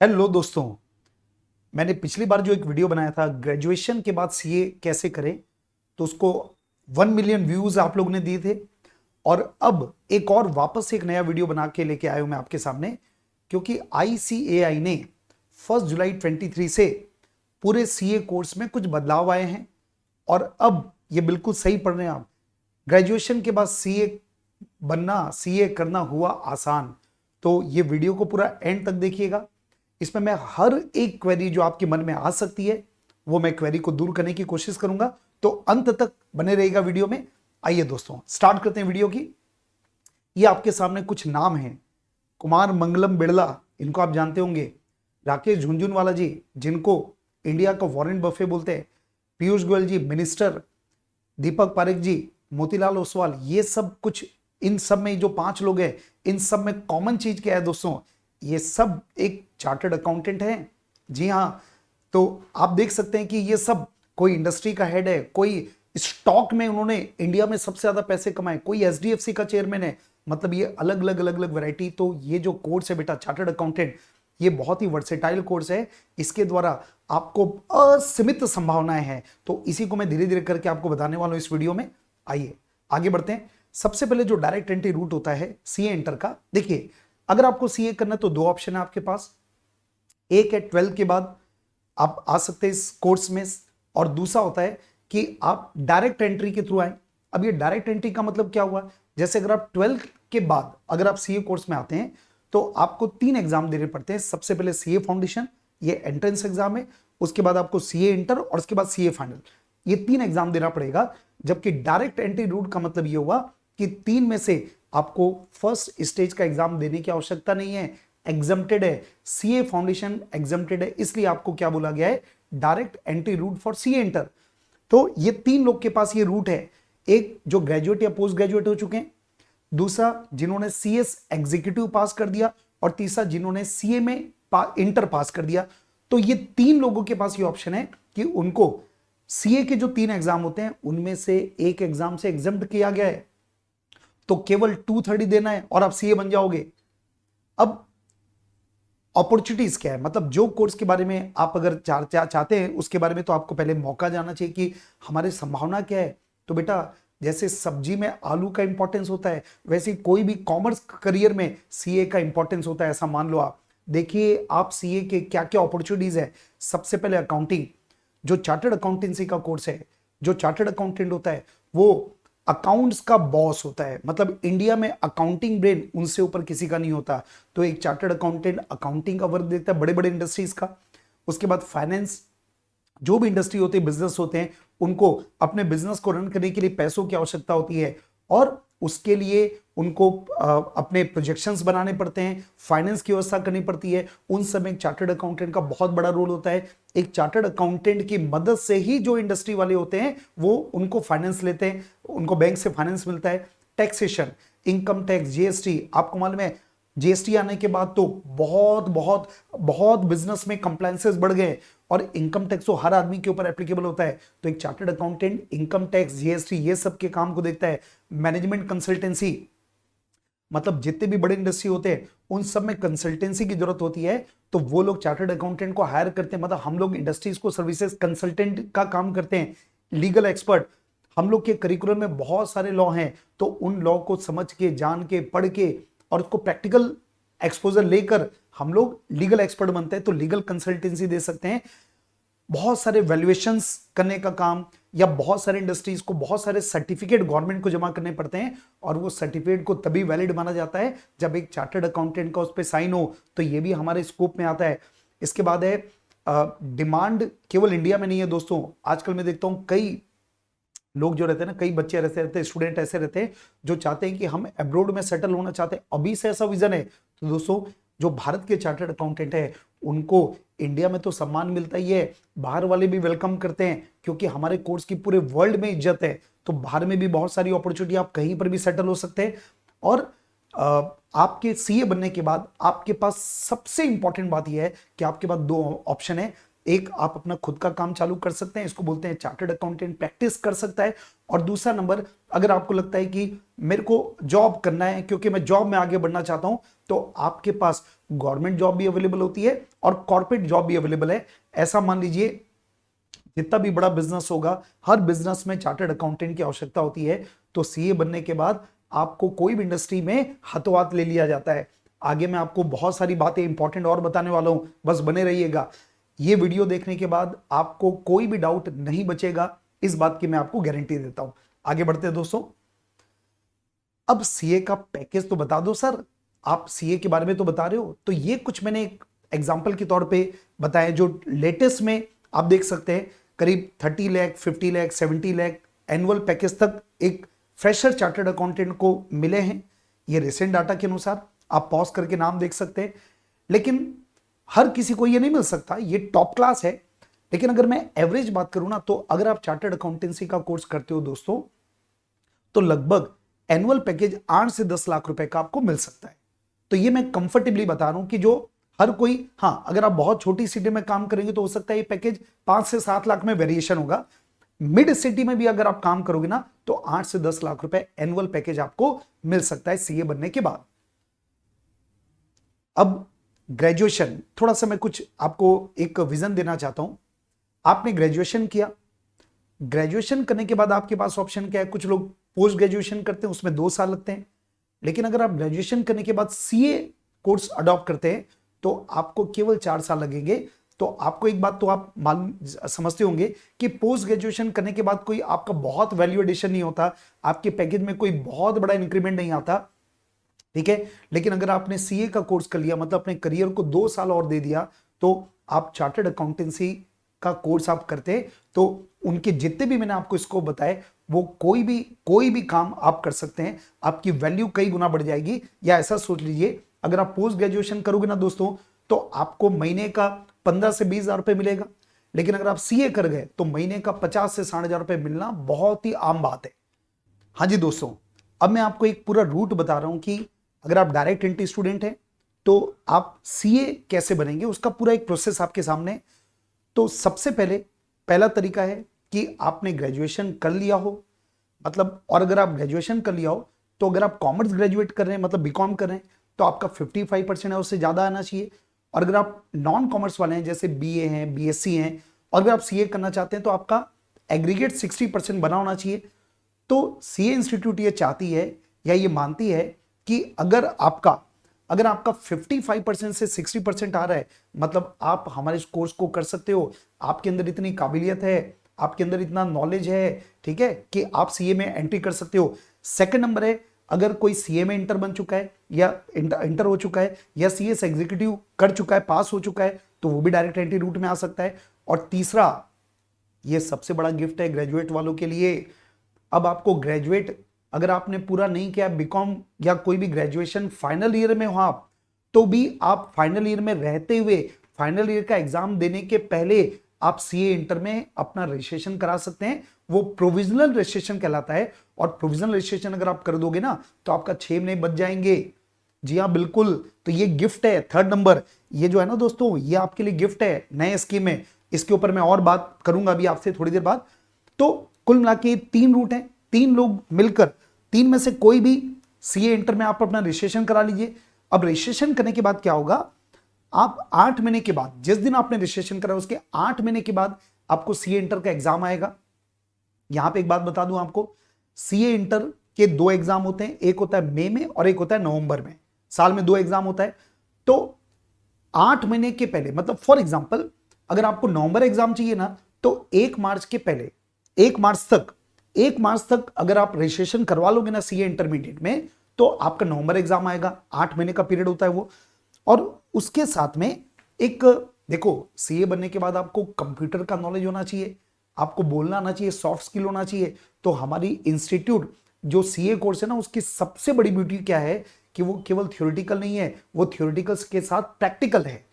Hello दोस्तों। मैंने पिछली बार जो एक वीडियो बनाया था ग्रेजुएशन के बाद सीए कैसे करें, तो उसको 1 मिलियन व्यूज आप लोगों ने दिए थे। और अब एक और वापस एक नया वीडियो बना के लेके आया हूं मैं आपके सामने, क्योंकि आईसीएआई ने 1 जुलाई 23 से पूरे सीए कोर्स में कुछ बदलाव आए हैं। और अब ये बिल्कुल सही पढ़ रहे हैं आप। ग्रेजुएशन के बाद सीए बनना, सीए करना हुआ आसान। तो ये वीडियो को पूरा एंड तक देखिएगा। इसमें मैं हर एक क्वेरी जो आपके मन में आ सकती है वो मैं क्वेरी को दूर करने की कोशिश करूंगा, तो अंत तक बने रहेगा वीडियो में। आइए दोस्तों, स्टार्ट करते हैं वीडियो की। ये आपके सामने कुछ नाम हैं। कुमार मंगलम बिड़ला, इनको आप जानते होंगे। राकेश झुनझुनवाला जी, जिनको इंडिया का वॉरेन बफे बोलते हैं। पीयूष गोयल जी, मिनिस्टर। दीपक पारेख जी, मोतीलाल ओसवाल, ये सब कुछ, इन सब में जो 5 लोग हैं, इन सब में कॉमन चीज क्या है दोस्तों? ये सब एक चार्टर्ड अकाउंटेंट हैं। जी हाँ। तो आप देख सकते हैं कि ये सब, कोई इंडस्ट्री का हेड है, कोई स्टॉक में उन्होंने इंडिया में सबसे ज्यादा पैसे कमाए, कोई एचडीएफसी का चेयरमैन है। मतलब ये अलग अलग अलग अलग वैरायटी। तो ये जो कोर्स है बेटा, चार्टर्ड अकाउंटेंट, ये बहुत ही वर्सेटाइल कोर्स है। इसके द्वारा आपको असीमित संभावनाएं हैं। तो इसी को मैं धीरे धीरे करके आपको बताने वाला हूं इस वीडियो में। आइए आगे बढ़ते हैं। सबसे पहले जो डायरेक्ट एंट्री रूट होता है सीए इंटर का, देखिए, अगर आपको सीए करना है तो 2 ऑप्शन है आपके पास। एक है 12 के बाद आप आ सकते हैं इस कोर्स में, और दूसरा होता है कि आप डायरेक्ट एंट्री के थ्रू आए। अब ये डायरेक्ट एंट्री का मतलब क्या हुआ? जैसे अगर आप 12 के बाद अगर आप सीए कोर्स में आते हैं तो आपको 3 एग्जाम देने पड़ते हैं। सबसे पहले सीए फाउंडेशन, ये एंट्रेंस एग्जाम है। उसके बाद आपको सीए इंटर, और उसके बाद सीए फाइनल। ये 3 एग्जाम देना पड़ेगा। जबकि डायरेक्ट एंट्री रूट का मतलब ये हुआ कि 3 में से आपको फर्स्ट स्टेज का एग्जाम देने की आवश्यकता नहीं है। एग्जम्प्टेड है। सीए फाउंडेशन एग्जम्प्टेड है, इसलिए आपको क्या बोला गया है? Direct entry route for CA inter. तो ये 3 लोग के पास ये रूट है। एक जो ग्रेजुएट या पोस्ट ग्रेजुएट हो चुके हैं, दूसरा जिन्होंने सीएस एग्जीक्यूटिव पास कर दिया, और तीसरा जिन्होंने सीए में इंटर पास कर दिया। तो ये 3 लोगों के पास ये ऑप्शन है कि उनको सीए के जो 3 एग्जाम होते हैं उनमें से एक एग्जाम से एग्जम्प्ट किया गया है, तो केवल 230 देना है और आप सीए बन जाओगे। अब अपॉर्चुनिटीज क्या है? मतलब जो कोर्स के बारे में आप अगर चाहते हैं उसके बारे में, तो आपको पहले मौका जानना चाहिए कि हमारी संभावना क्या है। तो बेटा, जैसे सब्जी में आलू का इंपॉर्टेंस होता है, वैसे कोई भी कॉमर्स करियर में सीए का इंपॉर्टेंस होता है, ऐसा मान लो आप। देखिए आप सीए के क्या क्या अपॉर्चुनिटीज है। सबसे पहले अकाउंटिंग, जो चार्टर्ड अकाउंटेंसी का कोर्स है, जो चार्टर्ड अकाउंटेंट होता है वो अकाउंट्स का बॉस होता है। मतलब इंडिया में अकाउंटिंग ब्रेन उनसे ऊपर किसी का नहीं होता। तो एक चार्टर्ड अकाउंटेंट अकाउंटिंग का वर्क देखता है बड़े बड़े इंडस्ट्रीज का। उसके बाद फाइनेंस, जो भी इंडस्ट्री होती है, बिजनेस होते हैं, उनको अपने बिजनेस को रन करने के लिए पैसों की आवश्यकता होती है, और उसके लिए उनको अपने प्रोजेक्शंस बनाने पड़ते हैं, फाइनेंस की व्यवस्था करनी पड़ती है। उन सब में एक चार्टर्ड अकाउंटेंट का बहुत बड़ा रोल होता है। एक चार्टर्ड अकाउंटेंट की मदद से ही जो इंडस्ट्री वाले होते हैं वो उनको फाइनेंस लेते हैं, उनको बैंक से फाइनेंस मिलता है। टैक्सेशन, इनकम टैक्स, जीएसटी, आपको मालूम है जीएसटी आने के बाद तो बहुत बहुत बहुत बिजनेस में कंप्लायंसेस बढ़ गए, और इनकम टैक्स तो हर आदमी के ऊपर एप्लीकेबल होता है। तो एक chartered accountant income tax, GST, ये सब के काम को देखता है। मैनेजमेंट कंसल्टेंसी, मतलब जितने भी बड़े इंडस्ट्री होते हैं उन सब में कंसल्टेंसी की जरूरत होती है, तो वो लोग चार्टर्ड अकाउंटेंट को हायर करते हैं। मतलब हम लोग इंडस्ट्रीज को सर्विसेज कंसल्टेंट का काम करते हैं। लीगल एक्सपर्ट, हम लोग के करिकुलम में बहुत सारे लॉ हैं, तो उन लॉ को समझ के, जान के, पढ़ के, और उसको प्रैक्टिकल एक्सपोजर लेकर हम लोग लीगल एक्सपर्ट बनते हैं। तो लीगल कंसल्टेंसी दे सकते हैं। बहुत सारे वैल्यूएशंस करने का काम, या बहुत सारे इंडस्ट्रीज को बहुत सारे सर्टिफिकेट गवर्नमेंट को जमा करने पड़ते हैं, और वो सर्टिफिकेट को तभी वैलिड माना जाता है जब एक चार्टर्ड अकाउंटेंट का उस पर साइन हो। तो ये भी हमारे स्कोप में आता है। इसके बाद है डिमांड, केवल इंडिया में नहीं है दोस्तों। आजकल मैं देखता हूं कई लोग जो रहते हैं ना, कई बच्चे ऐसे रहते हैं, स्टूडेंट ऐसे रहते हैं जो चाहते हैं कि हम अब्रोड में सेटल होना चाहते हैं, अभी से ऐसा विजन है। तो दोस्तों, जो भारत के चार्टर्ड अकाउंटेंट है उनको इंडिया में तो सम्मान मिलता ही है, बाहर वाले भी वेलकम करते हैं, क्योंकि हमारे कोर्स की पूरे वर्ल्ड में इज्जत है। तो बाहर में भी बहुत सारी अपॉर्चुनिटी, आप कहीं पर भी सेटल हो सकते हैं। और आपके सीए बनने के बाद आपके पास सबसे इंपॉर्टेंट बात यह है कि आपके पास 2 ऑप्शन है। एक आप अपना खुद का काम चालू कर सकते हैं, इसको बोलते हैं चार्टर्ड अकाउंटेंट प्रैक्टिस कर सकता है। और दूसरा नंबर, अगर आपको लगता है कि मेरे को जॉब करना है क्योंकि मैं जॉब में आगे बढ़ना चाहता हूं, तो आपके पास गवर्नमेंट जॉब भी अवेलेबल होती है और कॉर्पोरेट जॉब भी अवेलेबल है। ऐसा मान लीजिए जितना भी बड़ा बिजनेस होगा, हर बिजनेस में चार्टर्ड अकाउंटेंट की आवश्यकता होती है। तो सीए बनने के बाद आपको कोई भी इंडस्ट्री में हाथों हाथ ले लिया जाता है। आगे मैं आपको बहुत सारी बातें इंपॉर्टेंट और बताने वाला हूं, बस बने रहिएगा। ये वीडियो देखने के बाद आपको कोई भी डाउट नहीं बचेगा, इस बात की मैं आपको गारंटी देता हूं। आगे बढ़ते हैं दोस्तों। अब सीए का पैकेज तो बता दो सर, आप सीए के बारे में तो बता रहे हो, तो ये कुछ मैंने एक एग्जाम्पल के तौर पे बताया जो लेटेस्ट में आप देख सकते हैं। करीब 30 लाख, 50 लाख, 70 लाख एनुअल पैकेज तक एक फ्रेशर चार्टर्ड अकाउंटेंट को मिले हैं। ये रिसेंट डाटा के अनुसार, आप पॉज करके नाम देख सकते हैं। लेकिन हर किसी को ये नहीं मिल सकता, ये टॉप क्लास है। लेकिन अगर मैं एवरेज बात करूं ना, तो अगर आप चार्टर्ड अकाउंटेंसी का कोर्स करते हो दोस्तों, तो लगभग एनुअल पैकेज 8 से 10 लाख रुपए का आपको मिल सकता है। तो ये मैं कंफर्टेबली बता रहा हूं कि जो हर कोई, हाँ अगर आप बहुत छोटी सिटी में काम करेंगे तो हो सकता है ये पैकेज 5 से 7 लाख में वेरिएशन होगा। मिड सिटी में भी अगर आप काम करोगे ना, तो 8 से 10 लाख रुपए एनुअल पैकेज आपको मिल सकता है सीए बनने के बाद। अब ग्रेजुएशन, थोड़ा सा मैं कुछ आपको एक विजन देना चाहता हूं। आपने ग्रेजुएशन किया, ग्रेजुएशन करने के बाद आपके पास ऑप्शन क्या है? कुछ लोग पोस्ट ग्रेजुएशन करते हैं, उसमें 2 साल लगते हैं। लेकिन अगर आप ग्रेजुएशन करने के बाद सीए कोर्स अडॉप्ट करते हैं तो आपको केवल 4 साल लगेंगे। तो आपको एक बात तो आप मालूम समझते होंगे कि पोस्ट ग्रेजुएशन करने के बाद कोई आपका बहुत वैल्यू एडिशन नहीं होता, आपके पैकेज में कोई बहुत बड़ा इंक्रीमेंट नहीं आता, ठीक है। लेकिन अगर आपने सीए का कोर्स कर लिया, मतलब अपने करियर को 2 साल और दे दिया, तो आप चार्टर्ड अकाउंटेंसी का कोर्स आप करते हैं, तो उनके जितने भी मैंने आपको इसको बताए, वो कोई भी काम आप कर सकते हैं, आपकी वैल्यू कई गुना बढ़ जाएगी। या ऐसा सोच लीजिए, अगर आप पोस्ट ग्रेजुएशन करोगे ना दोस्तों, तो आपको महीने का 15 से 20 हजार रुपए मिलेगा। लेकिन अगर आप सीए कर गए तो महीने का 50 से 60 हजार रुपए मिलना बहुत ही आम बात है। हाँ जी दोस्तों, अब मैं आपको एक पूरा रूट बता रहा हूं कि अगर आप डायरेक्ट एंट्री स्टूडेंट हैं तो आप सीए कैसे बनेंगे, उसका पूरा एक प्रोसेस आपके सामने। तो सबसे पहले पहला तरीका है कि आपने ग्रेजुएशन कर लिया हो, मतलब, और अगर आप ग्रेजुएशन कर लिया हो तो अगर आप कॉमर्स ग्रेजुएट कर रहे हैं, मतलब बीकॉम कर रहे हैं, तो आपका 55% है, उससे ज्यादा आना चाहिए। और अगर आप नॉन कॉमर्स वाले हैं, जैसे बीए हैं, बीएससी हैं, और अगर आप सीए करना चाहते हैं, तो आपका एग्रीगेट 60% बना होना चाहिए। तो सीए इंस्टीट्यूट ये चाहती है या ये मानती है कि अगर आपका 55% से 60% आ रहा है, मतलब आप हमारे इस कोर्स को कर सकते हो, आपके अंदर इतनी काबिलियत है, आपके अंदर इतना नॉलेज है, ठीक है, कि आप सीए में एंट्री कर सकते हो। सेकंड नंबर है, अगर कोई सीए में इंटर बन चुका है या इंटर हो चुका है या सीए से एग्जीक्यूटिव कर चुका है, पास हो चुका है, तो वो भी डायरेक्ट एंट्री रूट में आ सकता है। और तीसरा, ये सबसे बड़ा गिफ्ट है ग्रेजुएट वालों के लिए। अब आपको ग्रेजुएट, अगर आपने पूरा नहीं किया बीकॉम या कोई भी ग्रेजुएशन फाइनल ईयर में हो आप, तो भी आप फाइनल ईयर में रहते हुए फाइनल ईयर का एग्जाम देने के पहले आप सीए इंटर में अपना रजिस्ट्रेशन करा सकते हैं। वो प्रोविजनल रजिस्ट्रेशन कहलाता है, और प्रोविजनल रजिस्ट्रेशन अगर आप कर दोगे ना, तो आपका 6 महीने बच जाएंगे। जी हाँ बिल्कुल, तो ये गिफ्ट है। थर्ड नंबर, ये जो है ना दोस्तों, ये आपके लिए गिफ्ट है, नए स्कीम में। इसके ऊपर मैं और बात करूंगा अभी आपसे थोड़ी देर बाद। तो कुल मिला के 3 रूट हैं, 3 लोग मिलकर, 3 में से कोई भी सीए इंटर में आप अपना रजिस्ट्रेशन करा लीजिए। अब रजिस्ट्रेशन करने के बाद क्या होगा, आप 8 महीने के बाद, जिस दिन आपने रजिस्ट्रेशन करा उसके 8 महीने के बाद आपको सीए इंटर का एग्जाम आएगा। यहां पे एक बात बता दूं आपको, सीए इंटर के 2 एग्जाम होते हैं, एक होता है मई में और एक होता है नवंबर में। साल में 2 एग्जाम होता है। तो 8 महीने के पहले, मतलब फॉर एग्जांपल अगर आपको नवंबर एग्जाम चाहिए ना, तो 1 मार्च के पहले, 1 मार्च तक अगर आप रजिस्ट्रेशन करवा लोगे ना सीए इंटरमीडिएट में, तो आपका नवंबर एग्जाम आएगा। 8 महीने का पीरियड होता है वो। और उसके साथ में एक, देखो, सीए बनने के बाद आपको कंप्यूटर का नॉलेज होना चाहिए, आपको बोलना आना चाहिए, सॉफ्ट स्किल होना चाहिए। तो हमारी इंस्टीट्यूट जो सीए कोर्स है ना, उसकी सबसे बड़ी ब्यूटी क्या है कि वो केवल थ्योरेटिकल नहीं है, वो थ्योरेटिकल के साथ प्रैक्टिकल है।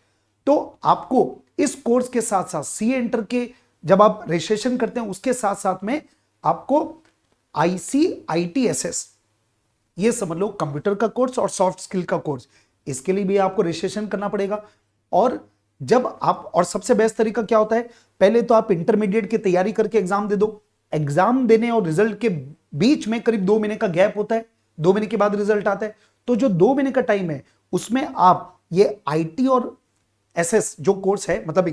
तो आपको इस कोर्स के साथ साथ सीए इंटर के जब आप रजिस्ट्रेशन करते हैं, उसके साथ साथ में आपको ICITSS, ये समझ लो कंप्यूटर का कोर्स और सॉफ्ट स्किल का कोर्स, इसके लिए भी आपको रजिस्ट्रेशन करना पड़ेगा। और जब आप, और सबसे बेस्ट तरीका क्या होता है, पहले तो आप इंटरमीडिएट की तैयारी करके एग्जाम दे दो। एग्जाम देने और रिजल्ट के बीच में करीब 2 महीने का गैप होता है, 2 महीने के बाद रिजल्ट आता है। तो जो 2 महीने का टाइम है उसमें आप ये आईटी और एसएस जो कोर्स है, मतलब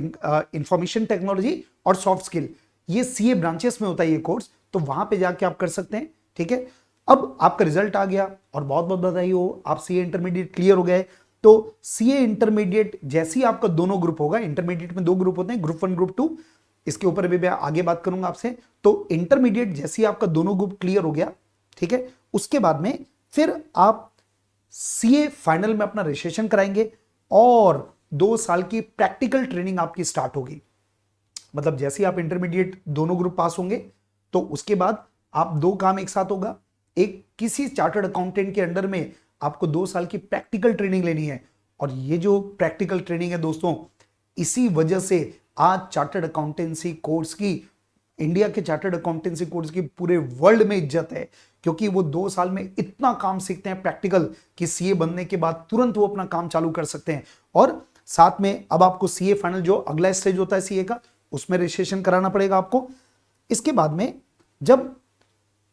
इंफॉर्मेशन टेक्नोलॉजी और सॉफ्ट स्किल, ये सीए ब्रांचेस में होता है ये कोर्स, तो वहां पे जाके आप कर सकते हैं। ठीक है, अब आपका रिजल्ट आ गया और बहुत बहुत बधाई हो, आप सीए इंटरमीडिएट क्लियर हो गए। तो सीए इंटरमीडिएट जैसे ही आपका दोनों ग्रुप होगा, इंटरमीडिएट में 2 ग्रुप होते हैं, ग्रुप 1 ग्रुप 2, इसके ऊपर भी मैं आगे बात करूंगा आपसे। तो इंटरमीडिएट जैसे ही आपका दोनों ग्रुप क्लियर हो गया, ठीक है, उसके बाद में फिर आप सीए फाइनल में अपना रजिस्ट्रेशन कराएंगे और 2 साल की प्रैक्टिकल ट्रेनिंग आपकी स्टार्ट होगी। मतलब जैसे ही आप इंटरमीडिएट दोनों ग्रुप पास होंगे तो उसके बाद आप 2 काम एक साथ होगा। एक, किसी चार्टर्ड अकाउंटेंट के अंडर में आपको 2 साल की प्रैक्टिकल ट्रेनिंग लेनी है, और ये जो प्रैक्टिकल ट्रेनिंग है दोस्तों, इसी वजह से आज चार्टर्ड अकाउंटेंसी कोर्स की, इंडिया के चार्टर्ड अकाउंटेंसी कोर्स की पूरे वर्ल्ड में इज्जत है, क्योंकि वो 2 साल में इतना काम सीखते हैं प्रैक्टिकल कि सीए बनने के बाद तुरंत वो अपना काम चालू कर सकते हैं। और साथ में अब आपको सीए फाइनल, जो अगला स्टेज होता है सीए का, उसमें रजिस्ट्रेशन कराना पड़ेगा आपको। इसके बाद में जब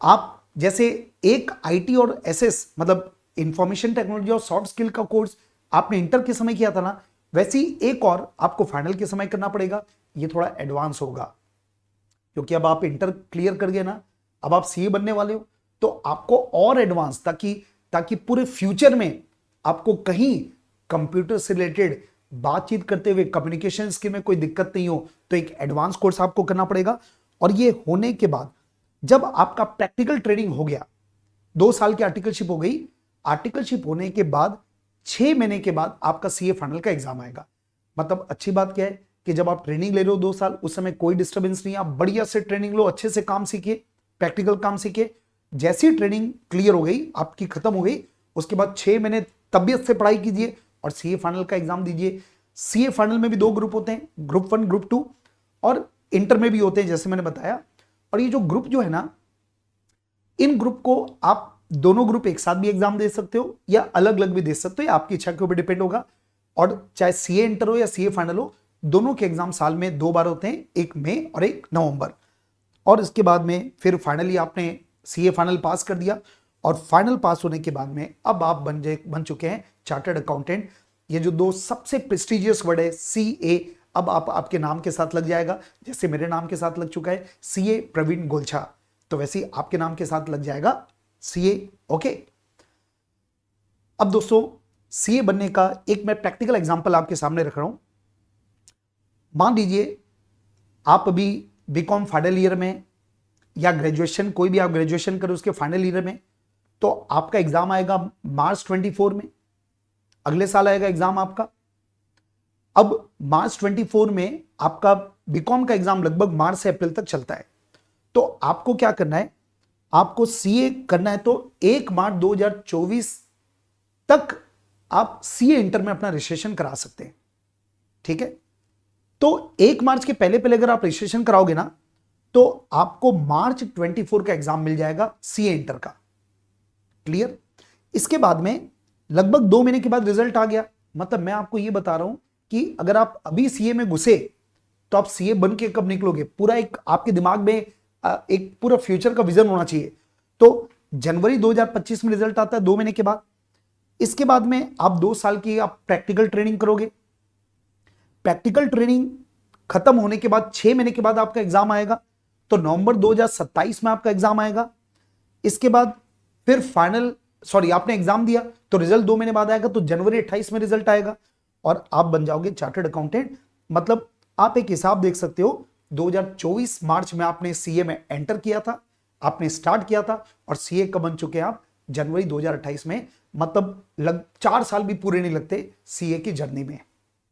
आप, जैसे एक आईटी और एसएस मतलब इंफॉर्मेशन टेक्नोलॉजी और सॉफ्ट स्किल का कोर्स आपने इंटर के समय किया था ना, वैसे ही एक और आपको फाइनल के समय करना पड़ेगा। ये थोड़ा एडवांस होगा, क्योंकि अब आप इंटर क्लियर कर गए ना, अब आप सीए बनने वाले हो, तो आपको और एडवांस, ताकि पूरे फ्यूचर में आपको कहीं कंप्यूटर से रिलेटेड बातचीत करते हुए कम्युनिकेशन स्किल में कोई दिक्कत नहीं हो, तो एक एडवांस कोर्स आपको करना पड़ेगा। और ये होने के बाद जब आपका प्रैक्टिकल ट्रेनिंग हो गया, 2 साल की आर्टिकलशिप हो गई, आर्टिकलशिप होने के बाद 6 महीने के बाद आपका सीए फाइनल का एग्जाम आएगा। मतलब अच्छी बात क्या है कि जब आप ट्रेनिंग ले रहे हो 2 साल, उस समय कोई डिस्टर्बेंस नहीं है, आप बढ़िया से ट्रेनिंग लो, अच्छे से काम सीखिए, प्रैक्टिकल काम सीखिए। जैसी ट्रेनिंग क्लियर हो गई, आपकी खत्म हो गई, उसके बाद 6 महीने तबियत से पढ़ाई कीजिए और सीए फाइनल का एग्जाम दीजिए। सीए फाइनल में भी 2 ग्रुप होते हैं, ग्रुप 1 ग्रुप 2, और इंटर में भी होते हैं जैसे मैंने बताया। और ये जो ग्रुप जो है ना, इन ग्रुप को आप दोनों ग्रुप एक साथ भी एग्जाम दे सकते हो या अलग अलग भी दे सकते हो, आपकी इच्छा के ऊपर डिपेंड होगा। और चाहे सीए इंटर हो या सीए फाइनल हो, दोनों के एग्जाम साल में 2 बार होते हैं, एक मई और एक नवंबर। और इसके बाद में फिर फाइनली आपने सीए फाइनल पास कर दिया, और फाइनल पास होने के बाद में अब आप बन चुके हैं चार्टर्ड अकाउंटेंट। ये जो 2 सबसे प्रेस्टिजियस वर्ड है सीए, अब आपके नाम के साथ लग जाएगा, जैसे मेरे नाम के साथ लग चुका है सीए प्रवीण गोलछा, तो वैसे ही आपके नाम के साथ लग जाएगा सीए। ओके, अब दोस्तों सीए बनने का एक मैं प्रैक्टिकल एग्जांपल आपके सामने रख रहा हूं। मान लीजिए आप अभी बीकॉम फाइनल ईयर में, या ग्रेजुएशन, कोई भी आप ग्रेजुएशन करें उसके फाइनल ईयर में, तो आपका एग्जाम आएगा मार्च 24 में, अगले साल आएगा एग्जाम आपका। अब मार्च 24 में आपका बीकॉम का एग्जाम लगभग मार्च से अप्रैल तक चलता है। तो आपको क्या करना है, आपको सीए करना है, तो 1 मार्च 2024 तक आप सीए इंटर में अपना रजिस्ट्रेशन करा सकते हैं। ठीक है, तो 1 मार्च के पहले पहले अगर आप रजिस्ट्रेशन कराओगे ना, तो आपको मार्च 24 का एग्जाम मिल जाएगा सीए इंटर का। क्लियर? इसके बाद में लगभग 2 महीने के बाद रिजल्ट आ गया। मतलब मैं आपको यह बता रहा हूं कि अगर आप अभी सीए में घुसे तो आप सीए बन के कब निकलोगे, पूरा एक आपके दिमाग में एक पूरा फ्यूचर का विजन होना चाहिए। तो जनवरी 2025 में रिजल्ट आता है 2 महीने के बाद। इसके बाद में आप 2 साल की आप प्रैक्टिकल ट्रेनिंग करोगे। प्रैक्टिकल ट्रेनिंग खत्म होने के बाद 6 महीने के बाद आपका एग्जाम आएगा, तो नवंबर 2027 में आपका एग्जाम आएगा। इसके बाद फिर फाइनल, आपने एग्जाम दिया तो रिजल्ट 2 महीने बाद आएगा, तो जनवरी 28 में रिजल्ट आएगा और आप बन जाओगे चार्टर्ड अकाउंटेंट। मतलब आप एक हिसाब देख सकते हो, 2024 मार्च में आपने सीए में एंटर किया था, आपने स्टार्ट किया था, और सीए कब बन चुके हैं आप, जनवरी 2028 में। मतलब 4 साल भी पूरे नहीं लगते सीए की जर्नी में।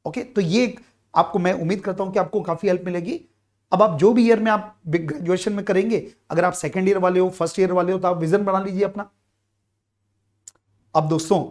ओके, तो ये आपको मैं उम्मीद करता हूं कि आपको काफी हेल्प मिलेगी। अब आप जो भी ईयर में आप ग्रेजुएशन में करेंगे, अगर आप सेकंड ईयर वाले हो, फर्स्ट ईयर वाले हो, तो आप विजन बना लीजिए अपना। अब दोस्तों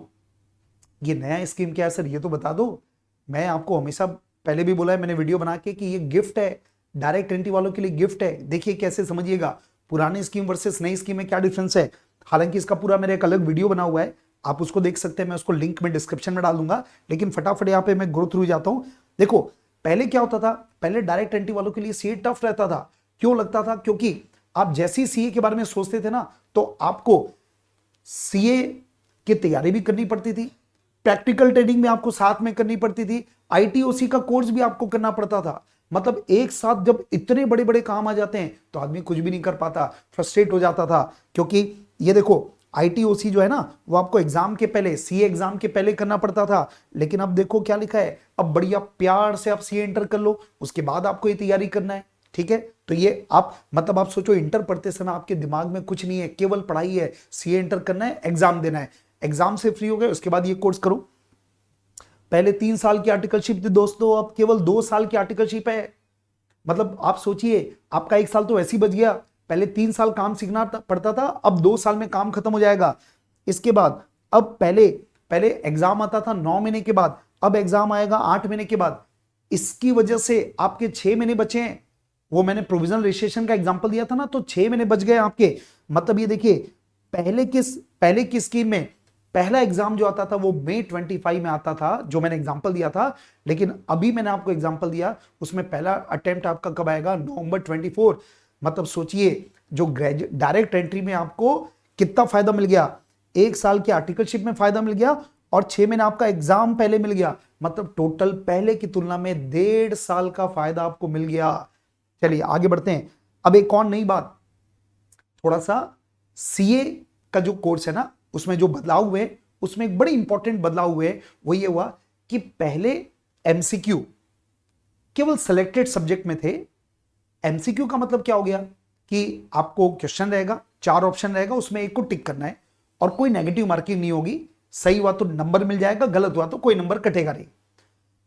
ये नया स्कीम क्या है सर, ये तो बता दो। मैं आपको हमेशा पहले भी बोला है मैंने वीडियो बना के कि ये गिफ्ट है, डायरेक्ट एंट्री वालों के लिए गिफ्ट है। देखिए कैसे समझिएगा, पुरानी स्कीम वर्सेस नई स्कीम में क्या डिफरेंस है। हालांकि इसका पूरा मेरा एक अलग वीडियो बना हुआ है, आप उसको देख सकते हैं, मैं उसको लिंक में डिस्क्रिप्शन में डाल दूंगा। लेकिन फटाफट यहाँ पे मैं गो थ्रू जाता हूं। देखो पहले क्या होता था, पहले डायरेक्ट एंट्री वालों के लिए सीए टफ रहता था। क्यों लगता था? क्योंकि आप जैसे ही सीए के बारे में सोचते थे ना, तो आपको सीए की तैयारी भी करनी पड़ती थी, प्रैक्टिकल ट्रेनिंग में आपको साथ में करनी पड़ती थी, आईटीओसी का कोर्स भी आपको करना पड़ता था। मतलब एक साथ जब इतने बड़े बड़े काम आ जाते हैं तो आदमी कुछ भी नहीं कर पाता, फ्रस्ट्रेट हो जाता था। क्योंकि ये देखो आईटीओसी जो है ना, वो आपको एग्जाम के पहले, सीए एग्जाम के पहले करना पड़ता था। लेकिन अब देखो क्या लिखा है, अब बढ़िया प्यार से आप सीए इंटर कर लो, उसके बाद आपको ये तैयारी करना है। ठीक है, तो ये आप मतलब आप सोचो, इंटर पढ़ते समय आपके दिमाग में कुछ नहीं है, केवल पढ़ाई है, सीए इंटर करना है, एग्जाम देना है, एग्जाम से फ्री हो गए उसके बाद ये कोर्स करो। पहले 3 साल की आर्टिकलशिप थी दोस्तों, अब केवल 2 साल की आर्टिकलशिप है। मतलब आप सोचिए, आपका 1 साल तो वैसे ही बच गया। पहले 3 साल काम सीखना पड़ता था, अब 2 साल में काम खत्म हो जाएगा। इसके बाद अब पहले पहले एग्जाम आता था 9 महीने के बाद, अब एग्जाम आएगा 8 महीने के बाद। इसकी वजह से आपके 6 महीने बचे हैं। वो मैंने प्रोविजनल रजिस्ट्रेशन का एग्जांपल दिया था ना, तो 6 महीने बच गए आपके। मतलब ये देखिए, पहले की स्कीम में पहला एग्जाम जो आता था वो मई 25 में आता था, जो मैंने एग्जांपल दिया था। लेकिन अभी मैंने आपको एग्जांपल दिया, उसमें पहला अटेम्प्ट आपका कब आएगा? नवंबर 24। मतलब सोचिए, जो डायरेक्ट एंट्री में आपको कितना फायदा मिल गया, 1 साल की आर्टिकलशिप में फायदा मिल गया और 6 महीने आपका एग्जाम पहले मिल गया। मतलब टोटल पहले की तुलना में 1.5 साल का फायदा आपको मिल गया। चलिए आगे बढ़ते हैं। अब एक और नई बात, थोड़ा सा सीए का जो कोर्स है ना, उसमें जो बदलाव हुए, उसमें एक बड़े इंपॉर्टेंट बदलाव हुए। वो ये हुआ कि पहले एमसीक्यू केवल सिलेक्टेड सब्जेक्ट में थे। एमसीक्यू का मतलब क्या हो गया कि आपको क्वेश्चन रहेगा, 4 ऑप्शन रहेगा, उसमें एक को टिक करना है और कोई नेगेटिव मार्किंग नहीं होगी। सही हुआ तो नंबर मिल जाएगा, गलत हुआ तो कोई नंबर कटेगा नहीं।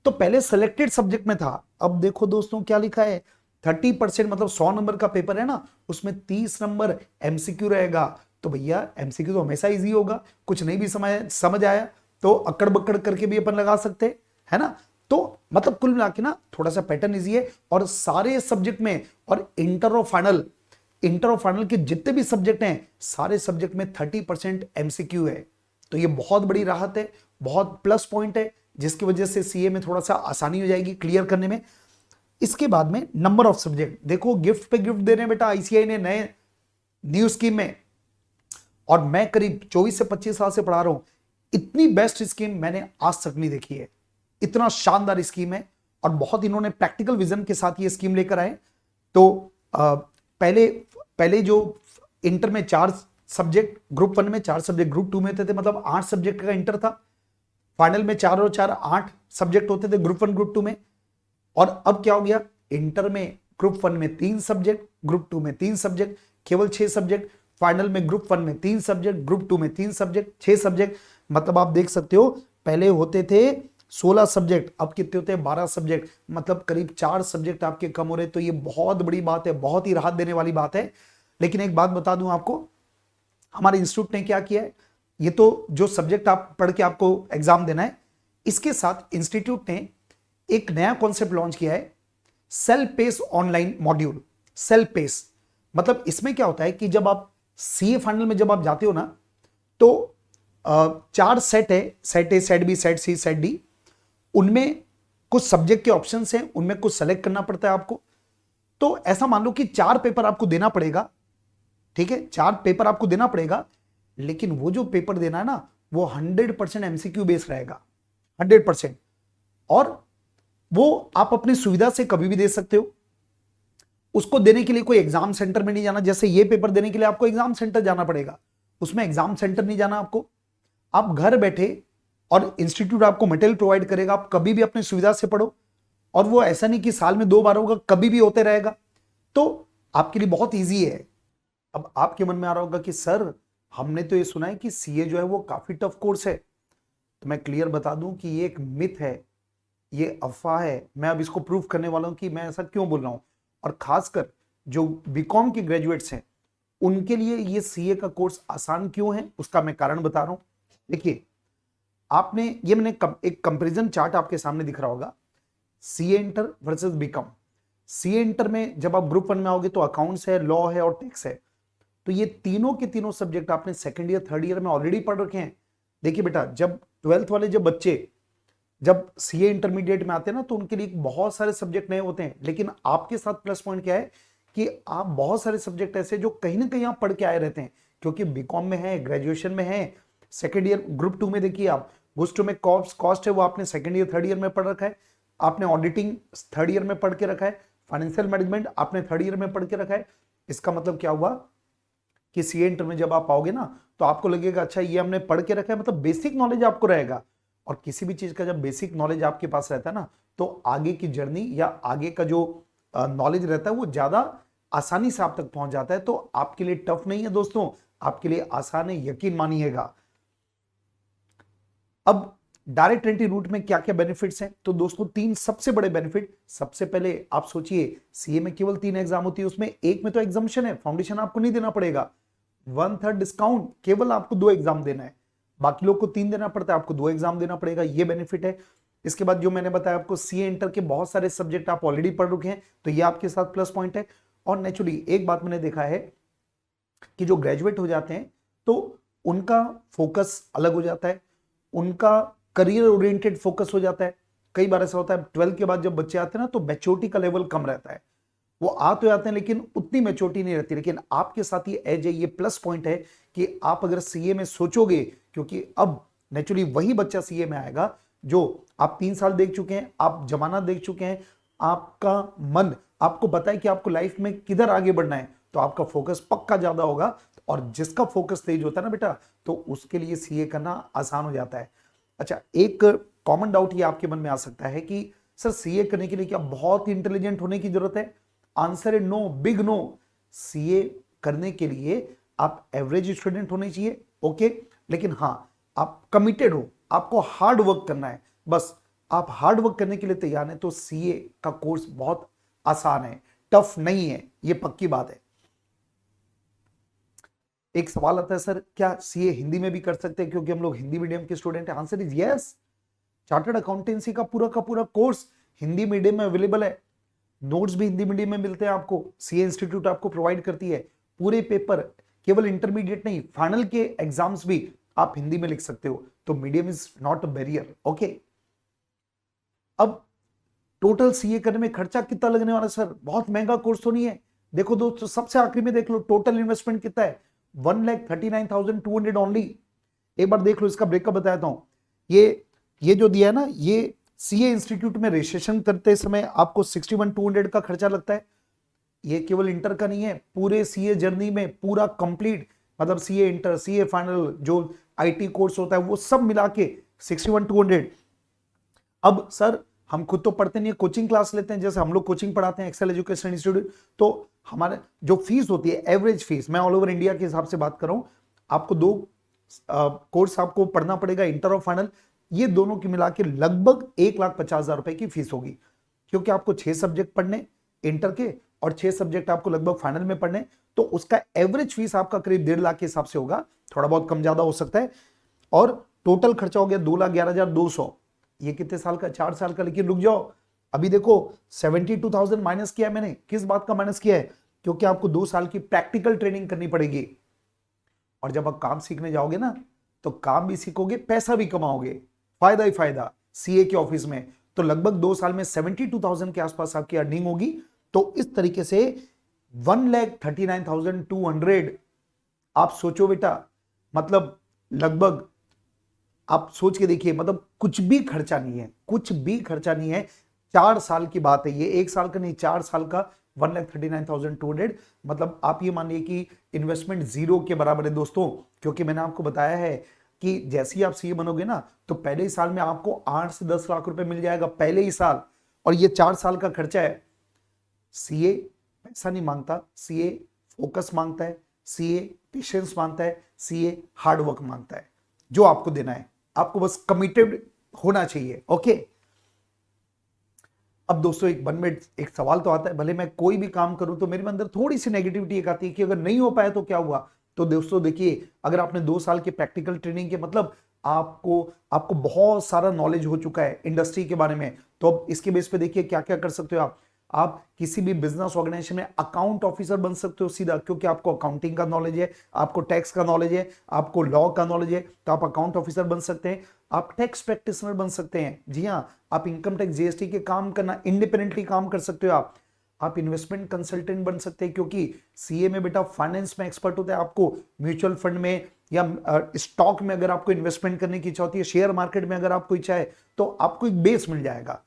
तो पहले सिलेक्टेड सब्जेक्ट में था। अब देखो दोस्तों क्या लिखा है, 30%, मतलब 100 नंबर का पेपर है ना, उसमें 30 नंबर एमसीक्यू रहेगा। तो भैया एमसीक्यू तो हमेशा इजी होगा, कुछ नहीं भी समझ आया तो अकड़ बकड़ करके भी अपन लगा सकते हैं, है ना। तो मतलब कुल मिला के ना थोड़ा सा पैटर्न इजी है। और सारे सब्जेक्ट में, और इंटर और फाइनल के जितने भी सब्जेक्ट हैं, सारे सब्जेक्ट में 30% एमसीक्यू है। तो ये बहुत बड़ी राहत है, बहुत प्लस पॉइंट है, जिसकी वजह से सीए में थोड़ा सा आसानी हो जाएगी क्लियर करने में। इसके बाद में नंबर ऑफ सब्जेक्ट, देखो गिफ्ट पे गिफ्ट दे रहे हैं बेटा आईसीआई ने नए न्यू स्कीम में, और मैं करीब 24 से 25 साल से पढ़ा रहा हूं। इतनी बेस्ट स्कीम मैंने आज तक नहीं देखी है, इतना शानदार स्कीम है। और बहुत इन्होंने प्रैक्टिकल विजन के साथ ये स्कीम लेकर आए। तो पहले जो इंटर में 4 सब्जेक्ट, ग्रुप 1 में 4 सब्जेक्ट, ग्रुप 2 में थे, मतलब 8 सब्जेक्ट का इंटर था। फाइनल में 4 और 4 8 सब्जेक्ट होते थे ग्रुप 1 ग्रुप 2 में। और अब क्या हो गया, इंटर में ग्रुप 1 में 3 सब्जेक्ट, ग्रुप 2 में 3 सब्जेक्ट, केवल 6 सब्जेक्ट। फाइनल में ग्रुप 1 में 3 सब्जेक्ट, ग्रुप 2 में 3 सब्जेक्ट, 6 सब्जेक्ट। मतलब आप देख सकते हो, पहले होते थे 16 सब्जेक्ट, अब कितने होते हैं? 12 सब्जेक्ट। मतलब करीब 4 सब्जेक्ट आपके कम हो रहे। तो ये बहुत बड़ी बात है, बहुत ही राहत देने वाली बात है। लेकिन एक बात बता दूं आपको, हमारे इंस्टीट्यूट ने क्या किया है, ये तो जो सब्जेक्ट आप पढ़ के आपको एग्जाम देना है, इसके साथ इंस्टीट्यूट ने एक नया कॉन्सेप्ट लॉन्च किया है, self pace online module. Self pace मतलब इसमें क्या होता है कि जब आप सीए फाइनल में जब आप जाते हो ना, तो 4 सेट है, set A, set B, set C, set D. उनमें कुछ सब्जेक्ट के ऑप्शंस हैं, उनमें कुछ सेलेक्ट करना पड़ता है आपको। तो ऐसा मान लो कि 4 पेपर आपको देना पड़ेगा, ठीक है, 4 पेपर आपको देना पड़ेगा। लेकिन वो जो पेपर देना है ना, वो 100% एमसीक्यू बेस्ड रहेगा, 100%। और वो आप अपनी सुविधा से कभी भी दे सकते हो। उसको देने के लिए कोई एग्जाम सेंटर में नहीं जाना। जैसे ये पेपर देने के लिए आपको एग्जाम सेंटर जाना पड़ेगा, उसमें एग्जाम सेंटर नहीं जाना आपको। आप घर बैठे, और इंस्टीट्यूट आपको मटेरियल प्रोवाइड करेगा, आप कभी भी अपनी सुविधा से पढ़ो। और वो ऐसा नहीं कि साल में 2 बार होगा, कभी भी होते रहेगा। तो आपके लिए बहुत ईजी है। अब आपके मन में आ रहा होगा कि सर हमने तो ये सुना है कि सीए जो है वो काफी टफ कोर्स है। तो मैं क्लियर बता दूं कि ये एक मिथ है, ये अफवाह है। मैं अब इसको प्रूव करने वाला हूं कि मैं ऐसा क्यों बोल रहा हूं। और खासकर जो बीकॉम के ग्रेजुएट्स हैं, उनके लिए ये सीए का कोर्स आसान क्यों है, उसका मैं कारण बता रहा हूं। देखिए, आपने ये मैंने एक कंपैरिजन चार्ट आपके सामने दिख रहा होगा, CA inter versus BCom. CA inter में जब आप ग्रुप 1 में आओगे तो अकाउंट्स है, लॉ है और टैक्स है। तो ये तीनों के तीनों सब्जेक्ट आपने सेकंड ईयर, थर्ड ईयर में ऑलरेडी पढ़ रखे हैं। देखिए बेटा, जब 12th वाले जब बच्चे जब सीए इंटरमीडिएट में आते हैं ना, तो उनके लिए बहुत सारे सब्जेक्ट नए होते हैं, लेकिन आपके साथ प्लस पॉइंट क्या है कि आप बहुत सारे सब्जेक्ट ऐसे जो कहीं ना कहीं आप पढ़ के आए रहते हैं, क्योंकि बीकॉम में है, ग्रेजुएशन में है, सेकेंड ईयर ग्रुप 2 में देखिए आप, ग्रुप 2 में कॉस्ट है वो आपने सेकेंड ईयर थर्ड ईयर में पढ़ रखा है, आपने ऑडिटिंग थर्ड ईयर में पढ़ के रखा है, फाइनेंशियल मैनेजमेंट आपने थर्ड ईयर में पढ़ के रखा है। इसका मतलब क्या हुआ कि सीए इंटर में जब आप आओगे ना, तो आपको लगेगा अच्छा ये हमने पढ़ के रखा है, मतलब बेसिक नॉलेज आपको रहेगा। और किसी भी चीज का जब बेसिक नॉलेज आपके पास रहता है ना, तो आगे की जर्नी या आगे का जो नॉलेज रहता है वो ज्यादा आसानी से आप तक पहुंच जाता है। तो आपके लिए टफ नहीं है दोस्तों, आपके लिए आसान है, यकीन मानिएगा। अब डायरेक्ट एंट्री रूट में क्या क्या बेनिफिट्स हैं, तो दोस्तों 3 सबसे बड़े बेनिफिट। सबसे पहले आप सोचिए, सीए में केवल 3 एग्जाम होती है, उसमें एक में तो एग्जामिशन है, फाउंडेशन आपको नहीं देना पड़ेगा, 1/3 डिस्काउंट, केवल आपको 2 एग्जाम देना है, बाकी लोग को 3 देना पड़ता है, आपको 2 एग्जाम देना पड़ेगा, ये बेनिफिट है। इसके बाद जो मैंने बताया आपको, सीए इंटर के बहुत सारे सब्जेक्ट आप ऑलरेडी पढ़ रखे हैं, तो ये आपके साथ प्लस पॉइंट है। और नेचुरली एक बात मैंने देखा है कि जो ग्रेजुएट हो जाते हैं तो उनका फोकस अलग हो जाता है, उनका करियर ओरिएंटेड फोकस हो जाता है। कई बार ऐसा होता है 12th के बाद जब बच्चे आते हैं ना, तो मैच्योरिटी का लेवल कम रहता है, वो आ तो जाते हैं लेकिन उतनी मैच्योरिटी नहीं रहती। लेकिन आपके साथ ये एज है, ये प्लस पॉइंट है कि आप अगर सीए में सोचोगे, क्योंकि अब नेचुरली वही बच्चा सीए में आएगा जो आप 3 साल देख चुके हैं, आप जमाना देख चुके हैं, आपका मन आपको पता है कि आपको लाइफ में किधर आगे बढ़ना है, तो आपका फोकस पक्का ज्यादा होगा। और जिसका फोकस तेज होता है ना बेटा, तो उसके लिए सीए करना आसान हो जाता है। अच्छा, एक कॉमन डाउट ये आपके मन में आ सकता है कि सर सीए करने के लिए क्या बहुत इंटेलिजेंट होने की जरूरत है? आंसर है नो, बिग नो। सीए करने के लिए आप एवरेज स्टूडेंट होने चाहिए, ओके, लेकिन हाँ आप कमिटेड हो, आपको हार्ड वर्क करना है, बस आप हार्ड वर्क करने के लिए तैयार हैं, तो सीए का कोर्स बहुत आसान है, टफ नहीं है, ये पक्की बात है। एक सवाल आता है, सर क्या सीए हिंदी में भी कर सकते हैं क्योंकि हम लोग हिंदी मीडियम के स्टूडेंट हैं? Answer is yes. Chartered accountancy का पूरा कोर्स हिंदी मीडियम में अवेलेबल है, नोट्स भी हिंदी मीडियम में मिलते हैं आपको, सीए इंस्टीट्यूट आपको प्रोवाइड करती है। पूरे पेपर केवल इंटरमीडिएट नहीं, फाइनल के एग्जाम्स भी आप हिंदी में लिख सकते हो, तो medium is not a barrier, okay. अब टोटल सीए करने में खर्चा कितना लगने वाला? सर बहुत महंगा कोर्स तो नहीं है। देखो दोस्तों, सबसे आखिरी में देख लो टोटल इन्वेस्टमेंट कितना है, 1,39,200 ओनली। एक बार देख लो, इसका ब्रेकअप बताता हूं। ये जो दिया है ना, ये सीए इंस्टीट्यूट में रजिस्ट्रेशन करते समय आपको 61,200 का खर्चा लगता है। ये केवल इंटर का नहीं है, पूरे सीए जर्नी में पूरा कंप्लीट, मतलब सीए इंटर, सीए फाइनल, जो आईटी कोर्स होता है, वो सब मिला के 61,200। अब सर हम खुद तो पढ़ते नहीं है, कोचिंग क्लास लेते हैं, जैसे हम लोग कोचिंग पढ़ाते हैं एक्सेल एजुकेशन इंस्टीट्यूट, तो हमारे जो फीस होती है, एवरेज फीस, मैं ऑल ओवर इंडिया के हिसाब से बात कर रहा हूं, आपको 2 कोर्स आपको पढ़ना पड़ेगा, इंटर और फाइनल, ये दोनों की मिला के लगभग 1,50,000 रुपए की फीस होगी, क्योंकि आपको 6 सब्जेक्ट पढ़ने इंटर के और 6 सब्जेक्ट आपको लगभग फाइनल में पढ़ने, तो उसका एवरेज फीस आपका करीब 1.5 लाख के हिसाब से होगा, थोड़ा बहुत कम ज्यादा हो सकता है। और टोटल खर्चा हो गया 2,11,200। ये कितने साल का? 4 साल का। लेकिन रुक जाओ, अभी देखो 72,000 माइनस किया है मैंने। किस बात का माइनस किया है? क्योंकि आपको 2 साल की प्रैक्टिकल ट्रेनिंग करनी पड़ेगी, और जब आप काम सीखने जाओगे ना, तो काम भी सीखोगे, पैसा भी कमाओगे, फायदा ही फायदा सीए के ऑफिस में। तो लगभग 2 साल में 72,000 के आसपास आपकी अर्निंग होगी। तो इस तरीके से 1,39,200 आप सोचो बेटा, मतलब लगभग आप सोच के देखिए, मतलब कुछ भी खर्चा नहीं है, कुछ भी खर्चा नहीं है। 4 साल की बात है ये, 1 साल का नहीं, 4 साल का 1,39,200। मतलब आप ये मानिए कि इन्वेस्टमेंट जीरो के बराबर है दोस्तों, क्योंकि मैंने आपको बताया है कि जैसे ही आप सीए बनोगे ना, तो पहले ही साल में आपको 8 से 10 लाख रुपए मिल जाएगा, पहले ही साल। और ये 4 साल का खर्चा है। सीए पैसा नहीं मांगता, सीए फोकस मांगता है, सीए पेशेंस मांगता है, सीए हार्डवर्क मांगता है। जो आपको देना है, आपको बस कमिटेड होना चाहिए, ओके। अब दोस्तों एक मन में एक सवाल तो आता है, भले मैं कोई भी काम करूं तो मेरे अंदर थोड़ी सी नेगेटिविटी एक आती है कि अगर नहीं हो पाया तो क्या हुआ। तो दोस्तों देखिए, अगर आपने 2 साल की प्रैक्टिकल ट्रेनिंग के, मतलब आपको बहुत सारा नॉलेज हो चुका है इंडस्ट्री के बारे में, तो अब इसके बेस पे देखिए क्या क्या कर सकते हो आप। आप किसी भी बिजनेस ऑर्गेनाइजेशन में अकाउंट ऑफिसर बन सकते हो सीधा, क्योंकि आपको अकाउंटिंग का नॉलेज है, आपको टैक्स का नॉलेज है, आपको लॉ का नॉलेज है, तो आप अकाउंट ऑफिसर बन सकते हैं। आप टैक्स प्रैक्टिशनर बन सकते हैं, जी हाँ, आप इनकम टैक्स जीएसटी के काम करना इंडिपेंडेंटली काम कर सकते हो। आप इन्वेस्टमेंट कंसल्टेंट बन सकते हैं, क्योंकि सीए में बेटा फाइनेंस में एक्सपर्ट होता है। आपको म्यूचुअल फंड में या स्टॉक में अगर आपको इन्वेस्टमेंट करने की इच्छा होती है, शेयर मार्केट में अगर आपको इच्छा है, तो आपको एक बेस मिल जाएगा।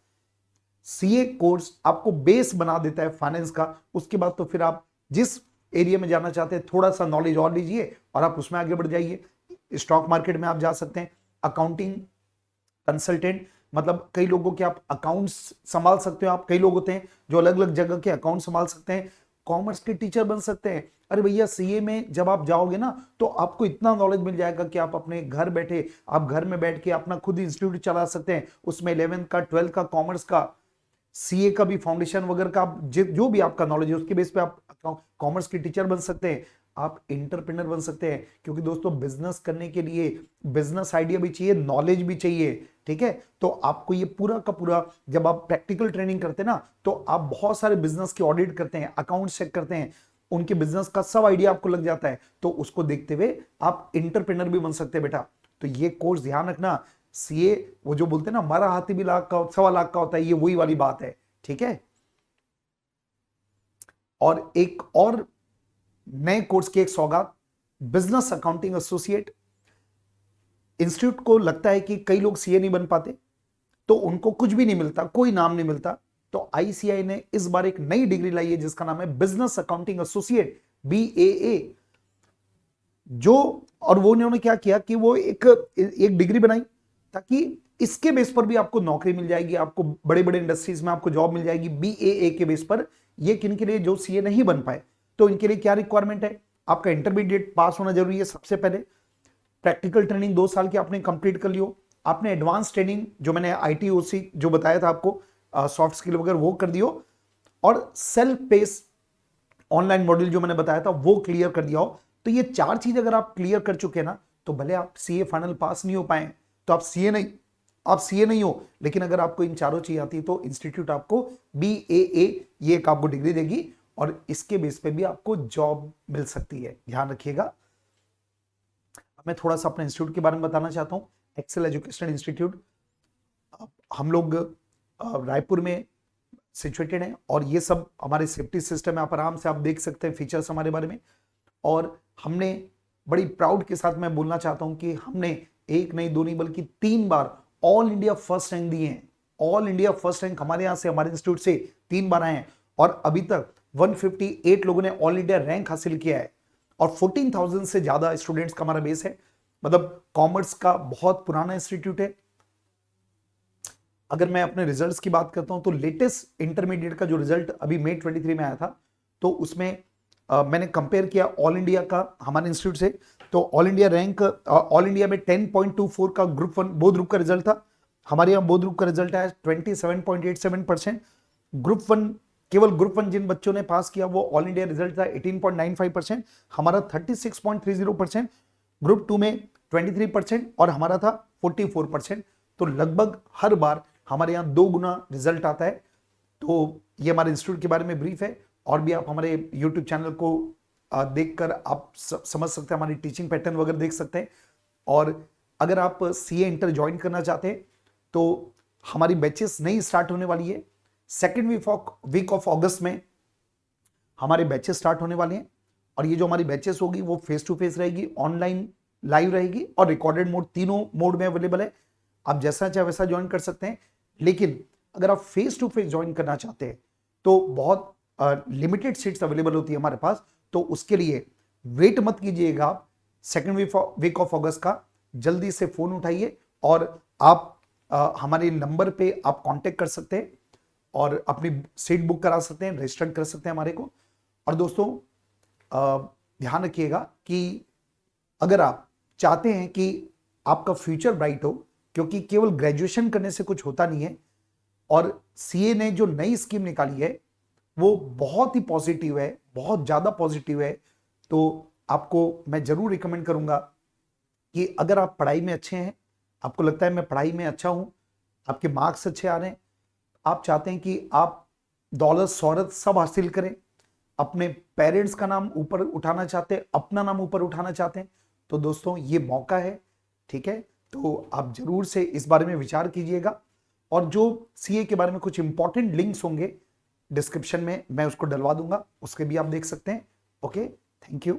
सीए कोर्स आपको बेस बना देता है फाइनेंस का। उसके बाद तो फिर आप जिस एरिया में जाना चाहते हैं थोड़ा सा नॉलेज और लीजिए और आप उसमें आगे बढ़ जाइए। स्टॉक मार्केट में आप जा सकते हैं, अकाउंटिंग कंसल्टेंट मतलब कई लोगों के आप अकाउंट्स संभाल सकते हो। आप कई लोग होते हैं जो अलग अलग जगह के अकाउंट संभाल सकते हैं। कॉमर्स के टीचर बन सकते हैं। अरे भैया सीए में जब आप जाओगे ना तो आपको इतना नॉलेज मिल जाएगा कि आप अपने घर बैठे, आप घर में बैठ के अपना खुद इंस्टीट्यूट चला सकते हैं। उसमें 11th का 12th का कॉमर्स का सीए का भी फाउंडेशन वगैरह का आप जो भी आपका नॉलेज है उसके बेस पे आप कॉमर्स के टीचर बन सकते हैं। आप एंटरप्रेन्योर बन सकते हैं, क्योंकि दोस्तों बिजनेस करने के लिए बिजनेस आइडिया भी चाहिए, नॉलेज भी चाहिए, ठीक है। तो आपको ये पूरा का पूरा जब आप प्रैक्टिकल ट्रेनिंग करते हैं ना तो आप बहुत सारे बिजनेस की ऑडिट करते हैं, अकाउंट चेक करते हैं, उनके बिजनेस का सब आइडिया आपको लग जाता है। तो उसको देखते हुए आप एंटरप्रेन्योर भी बन सकते हैं बेटा। तो ये कोर्स ध्यान रखना, सीए वो जो बोलते हैं ना हमारा हाथी भी लाख का 1.25 लाख का होता है, ये वही वाली बात है, ठीक है। और एक और नए कोर्स की एक सौगात, बिजनेस अकाउंटिंग एसोसिएट। इंस्टीट्यूट को लगता है कि कई लोग सीए नहीं बन पाते तो उनको कुछ भी नहीं मिलता, कोई नाम नहीं मिलता, तो आईसीआई ने इस बार एक नई डिग्री लाई है जिसका नाम है बिजनेस अकाउंटिंग एसोसिएट, बीएए। जो और वो उन्होंने क्या किया कि वो एक डिग्री बनाई ताकि इसके बेस पर भी आपको नौकरी मिल जाएगी, आपको बड़े बड़े इंडस्ट्रीज में आपको जॉब मिल जाएगी बीएए के बेस पर। ये किन के लिए, जो सीए नहीं बन पाए, तो इनके लिए क्या रिक्वायरमेंट है, आपका इंटरमीडिएट पास होना जरूरी है सबसे पहले। प्रैक्टिकल ट्रेनिंग 2 साल की आपने कंप्लीट कर लियो, आपने एडवांस ट्रेनिंग जो मैंने आईटीओसी जो बताया था आपको सॉफ्ट स्किल वगैरह वो कर दियो, और सेल्फ पेस ऑनलाइन मॉड्यूल जो मैंने बताया था वो क्लियर कर दिया हो। तो ये 4 चीज अगर आप क्लियर कर चुके हैं ना, तो भले आप सीए फाइनल पास नहीं हो पाए तो आप सीए नहीं हो, लेकिन अगर आपको इन चारों चीज आती है तो इंस्टीट्यूट आपको बीएए ये एक आपको डिग्री देगी और इसके बेस पे भी आपको जॉब मिल सकती है, ध्यान रखिएगा। मैं थोड़ा सा अपने इंस्टीट्यूट के बारे में बताना चाहता हूँ, एक्सेल एजुकेशनल इंस्टीट्यूट। हम लोग रायपुर में सिचुएटेड हैं और ये सब हमारे सेफ्टी सिस्टम है, आप आराम से आप देख सकते हैं फीचर्स हमारे बारे में। और हमने बड़ी प्राउड के साथ मैं बोलना चाहता हूं कि हमने एक नहीं दो नहीं बल्कि 3 बार ऑल इंडिया फर्स्ट रैंक दिए हैं। ऑल इंडिया फर्स्ट रैंक हमारे यहां से, हमारे इंस्टीट्यूट से 3 बार आए हैं और अभी तक 158 लोगों ने ऑल इंडिया रैंक हासिल किया है और 14,000 से ज्यादा स्टूडेंट्स का हमारा बेस है। मतलब कॉमर्स का बहुत पुराना इंस्टीट्यूट है। अगर मैं अपने रिजल्ट्स की बात करता हूं तो लेटेस्ट इंटरमीडिएट का जो रिजल्ट अभी मई 23 में आया था, तो उसमें मैंने कंपेयर किया ऑल इंडिया का हमारे इंस्टीट्यूट से। तो all India rank, all India में 10.24 का ग्रुप 1 बोध ग्रुप का रिजल्ट था। हमारे यहाँ बोध ग्रुप का रिजल्ट आया 27.87%। ग्रुप 1, केवल ग्रुप 1 जिन बच्चों ने पास किया वो ऑल इंडिया रिजल्ट था 18.95%, हमारा 36.30%। ग्रुप 2 में 23% और हमारा था 44%। तो लगभग हर बार हमारे यहाँ 2 गुना रिजल्ट आता है। तो ये हमारे इंस्टीट्यूट के बारे में ब्रीफ है, और भी आप हमारे यूट्यूब चैनल को देखकर आप समझ सकते हैं, हमारी टीचिंग पैटर्न वगैरह देख सकते हैं। और अगर आप सीए इंटर ज्वाइन करना चाहते हैं तो हमारी बैचेस नई स्टार्ट होने वाली है। सेकेंड वीक ऑफ अगस्त में हमारे बैचेस स्टार्ट होने वाले हैं और ये जो हमारी बैचेस होगी वो फेस टू फेस रहेगी, ऑनलाइन लाइव रहेगी और रिकॉर्डेड मोड, तीनों मोड में अवेलेबल है। आप जैसा चाहे वैसा ज्वाइन कर सकते हैं। लेकिन अगर आप फेस टू फेस ज्वाइन करना चाहते हैं तो बहुत लिमिटेड सीट्स अवेलेबल होती है हमारे पास, तो उसके लिए वेट मत कीजिएगा। आप सेकेंड वीक ऑफ अगस्त का जल्दी से फोन उठाइए और आप हमारे नंबर पे आप कांटेक्ट कर सकते हैं और अपनी सीट बुक करा सकते हैं, रजिस्टर कर सकते हैं हमारे को। और दोस्तों ध्यान रखिएगा कि अगर आप चाहते हैं कि आपका फ्यूचर ब्राइट हो, क्योंकि केवल ग्रेजुएशन करने से कुछ होता नहीं है, और सीए ने जो नई स्कीम निकाली है वो बहुत ही पॉजिटिव है, बहुत ज्यादा पॉजिटिव है। तो आपको मैं जरूर रिकमेंड करूंगा कि अगर आप पढ़ाई में अच्छे हैं, आपको लगता है मैं पढ़ाई में अच्छा हूं, आपके मार्क्स अच्छे आ रहे हैं, आप चाहते हैं कि आप दौलत शोहरत सब हासिल करें, अपने पेरेंट्स का नाम ऊपर उठाना चाहते हैं, अपना नाम ऊपर उठाना चाहते हैं, तो दोस्तों ये मौका है, ठीक है। तो आप जरूर से इस बारे में विचार कीजिएगा, और जो सीए के बारे में कुछ इंपॉर्टेंट लिंक्स होंगे डिस्क्रिप्शन में मैं उसको डलवा दूंगा, उसके भी आप देख सकते हैं। Okay, thank you.